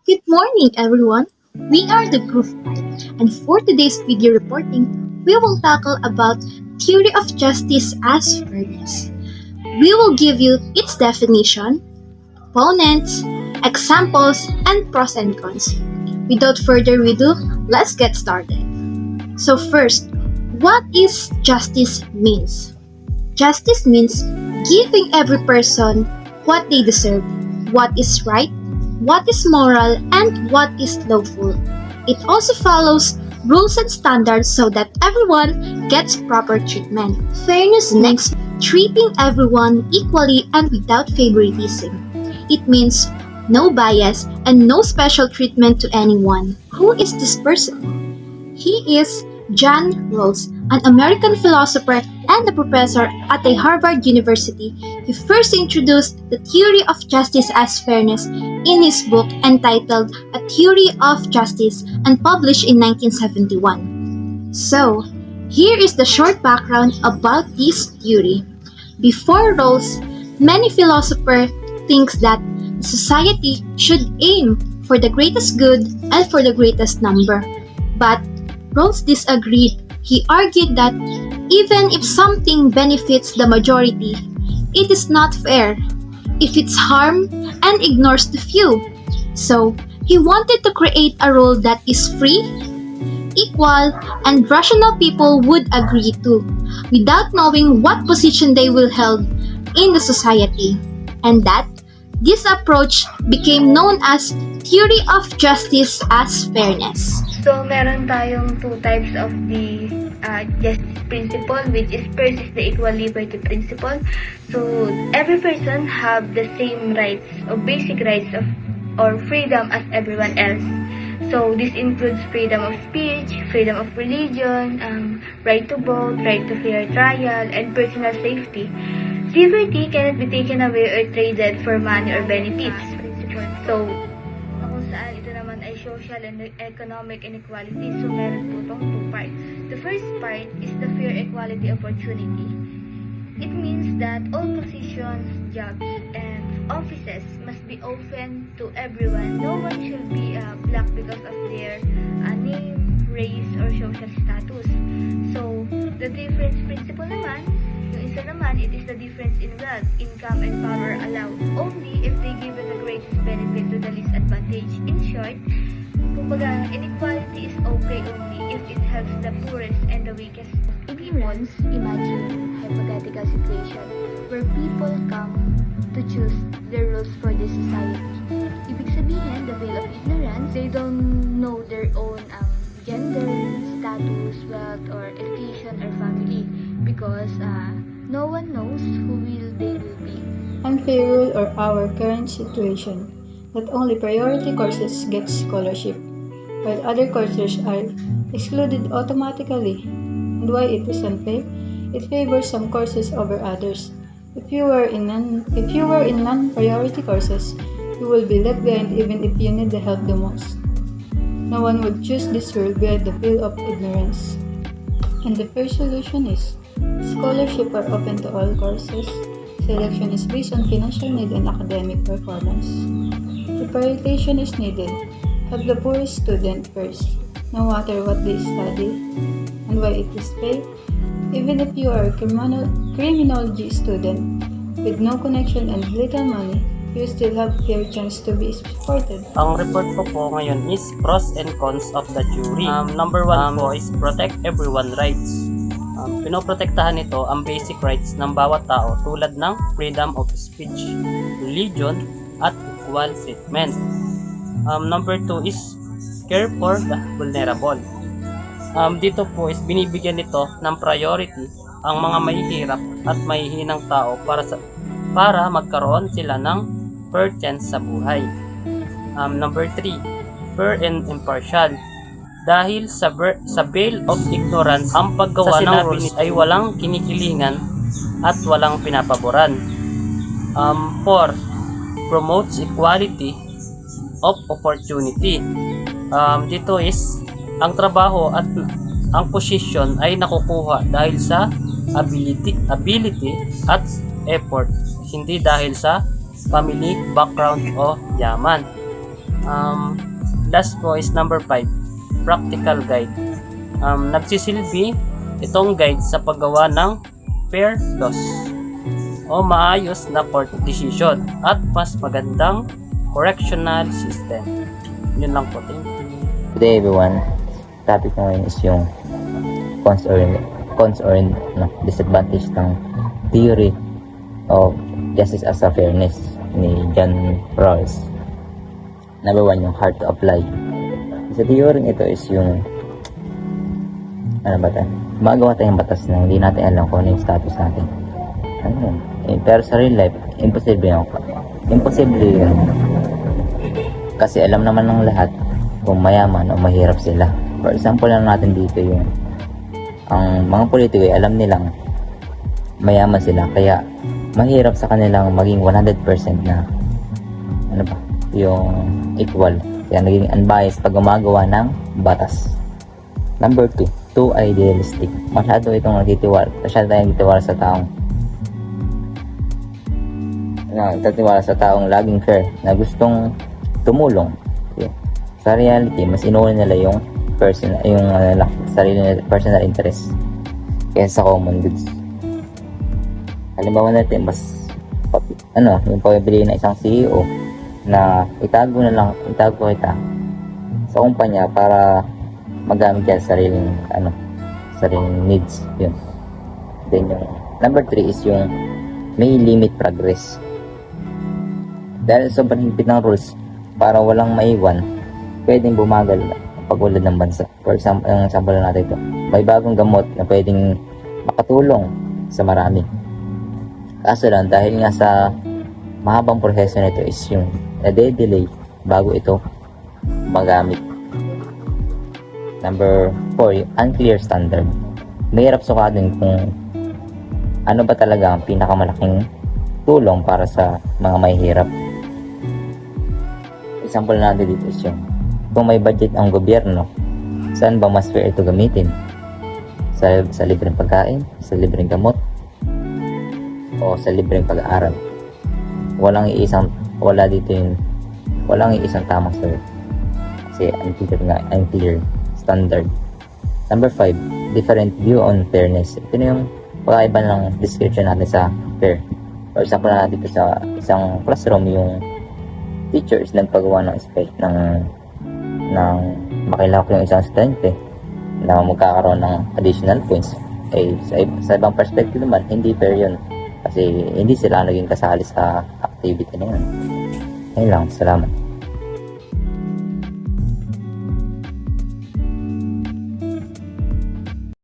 Good morning, everyone. We are the Group 5, and for today's video reporting, we will tackle about theory of justice as fairness. We will give you its definition, opponents, examples, and pros and cons. Without further ado, let's get started. So first, what is justice means? Justice means giving every person what they deserve, what is right, what is moral, and what is lawful. It also follows rules and standards so that everyone gets proper treatment. Fairness means treating everyone equally and without favoritism. It means no bias and no special treatment to anyone. Who is this person? He is John Rawls, an American philosopher and a professor at Harvard University. He first introduced the theory of justice as fairness in his book entitled A Theory of Justice and published in 1971. So, here is the short background about this theory. Before Rawls, many philosophers think that society should aim for the greatest good and for the greatest number. But Rawls disagreed. He argued that even if something benefits the majority, it is not fair if it's harm and ignores the few. So, he wanted to create a rule that is free, equal, and rational people would agree to, without knowing what position they will hold in the society. And that this approach became known as theory of justice as fairness. So, meron tayong two types of the justice principle, which is first is the equal liberty principle. So, every person have the same rights or basic rights of or freedom as everyone else. So, this includes freedom of speech, freedom of religion, right to vote, right to fair trial, and personal safety. Liberty cannot be taken away or traded for money or benefits. So, kung saan ito naman ay social and economic inequality. So, meron po itong two parts. The first part is the fair equality opportunity. It means that all positions, jobs, and offices must be open to everyone. No one should be blocked because of their name, race, or social status. So, the difference principle naman, yung isa naman, it is the difference in wealth, income, and power allowed only if they give the greatest benefit to the least advantage. In short, kumbaga, inequality is okay only if it helps the poorest and the weakest people. Imagine hypothetical situation where people come to choose their roles for the society. Ibig sabihin, the veil of ignorance, they don't know their own gender, status, wealth, or education, or family because no one knows who they will be. Unfair rule or our current situation that only priority courses get scholarship, while other courses are excluded automatically. And why it is unfair? It favors some courses over others. If you were in non-priority courses, you will be left behind even if you need the help the most. No one would choose this rule behind the veil of ignorance. And the first solution is scholarship are open to all courses. Selection is based on financial need and academic performance. Prioritization is needed. Have the poorest student first, no matter what they study. And why it is fair? Even if you are a criminology student with no connection and little money, you still have fair chance to be supported. Ang report ko po ngayon is pros and cons of the theory. Number one po is protect everyone rights. Pinoprotektahan nito ang basic rights ng bawat tao tulad ng freedom of speech, religion, at equal treatment. Number two is care for the vulnerable. Dito po is binibigyan nito ng priority ang mga mahihirap at mahihinang tao para magkaroon sila ng fair chance sa buhay. Number 3, fair and impartial. Dahil sa veil of ignorance, ang paggawa ng rules ay walang kinikilingan at walang pinapaboran. 4, promotes equality of opportunity. Dito is ang trabaho at ang posisyon ay nakukuha dahil sa ability at effort, hindi dahil sa family background o yaman. Last po is number 5, practical guide. Nagsisilbi itong guide sa paggawa ng fair laws o maayos na court decision at mas magandang correctional system. Yun lang po. Thank you. Good day everyone. Topic ngayon is yung cons or disadvantage ng theory of justice as a fairness ni John Rawls. Number 1, yung hard to apply. Sa theory ito is yung magawa tayong batas na hindi natin alam kung ano yung status natin. Pero sa real life, imposible yun. Kasi alam naman ng lahat kung mayaman o mahirap sila. For example lang natin dito yung ang mga politiko ay alam nilang mayaman sila, kaya mahirap sa kanilang maging 100% na yung equal. Kaya naging unbiased pag gumagawa ng batas. Number 2, too idealistic. Masyado tayong nagtitiwala sa taong laging fair na gustong tumulong. Okay. Sa reality, mas inuuna nila yung sarili nila personal interest kaysa sa common goods. Halimbawa natin, yung pabili ng isang CEO na itago kita sa kumpanya para magamit yan sa sariling needs. Yun. Then yung number 3 is yung may limit progress. Dahil sobrang higpit ng rules para walang maiwan, pwedeng bumagal ang pag-unlad ng bansa. For example, ang example natin ito, may bagong gamot na pwedeng makatulong sa marami. Kaso lang, dahil nga sa mahabang proseso nito is yung delay bago ito magamit. Number 4, unclear standard. Mahirap sukadin kung ano ba talaga ang pinakamalaking tulong para sa mga mahihirap. Example natin dito is yung kung may budget ang gobyerno, saan ba mas fair ito gamitin? Sa libreng pagkain, sa libreng gamot, o sa libreng pag-aaral? Walang iisang tamang sagot. Kasi unclear standard. Number 5, different view on fairness. Ito na yung pagkaiba ng description natin sa fair. For example natin dito sa isang classroom, yung teacher is nagpagawa ng makilahok yung isang estudyante na magkakaroon ng additional points. Sa ibang perspective naman, hindi fair yun kasi hindi sila naging kasali sa activity na yun. Ayun lang, salamat.